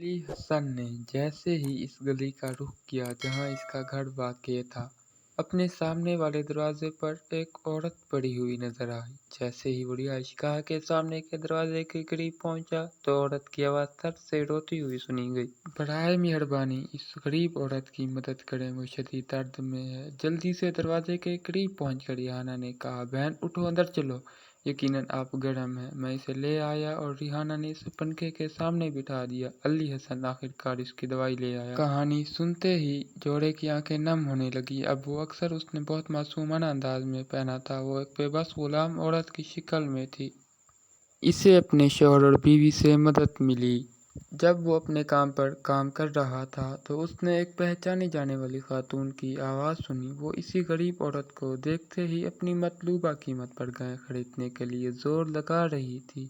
अली हसन ने जैसे ही इस गली का रुख किया जहां इसका घर वाक़ था, अपने सामने वाले दरवाजे पर एक औरत पड़ी हुई नजर आई। जैसे ही वो रिहाइशगाह के सामने के दरवाजे के करीब पहुंचा तो औरत की आवाज़ थर से रोती हुई सुनी गई। बराए मेहरबानी इस गरीब औरत की मदद करें, वो शदीद दर्द में है। जल्दी से दरवाजे के करीब पहुंचकर रिहाना ने कहा, बहन उठो, अंदर चलो, यकीनन आप गर्म हैं। मैं इसे ले आया। और रिहाना ने इसे पंखे के सामने बिठा दिया। अली हसन आखिरकार इसकी दवाई ले आया। कहानी सुनते ही जोड़े की आंखें नम होने लगी। अब वो अक्सर उसने बहुत मासूमाना अंदाज में पहना था। वो एक बेबस गुलाम औरत की शक्ल में थी। इसे अपने शौहर और बीवी से मदद मिली। जब वो अपने काम पर काम कर रहा था तो उसने एक पहचानी जाने वाली खातून की आवाज़ सुनी। वो इसी गरीब औरत को देखते ही अपनी मतलूबा कीमत पर गाय खरीदने के लिए जोर लगा रही थी।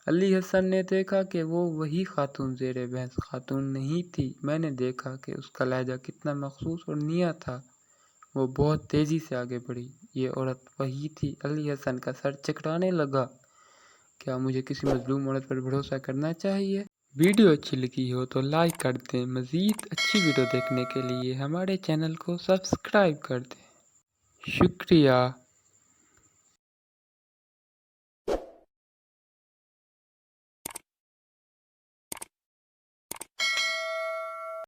अली हसन ने देखा कि वो वही खातून ज़ेरे बहस खातून नहीं थी। मैंने देखा कि उसका लहजा कितना मखसूस और निया था। वो बहुत तेज़ी से आगे बढ़ी। ये औरत वही थी। अली हसन का सर चकराने लगा। क्या मुझे किसी मजलूम औरत पर भरोसा करना चाहिए? वीडियो अच्छी लगी हो तो लाइक कर दें। मज़ीद अच्छी वीडियो देखने के लिए हमारे चैनल को सब्सक्राइब कर दें। शुक्रिया।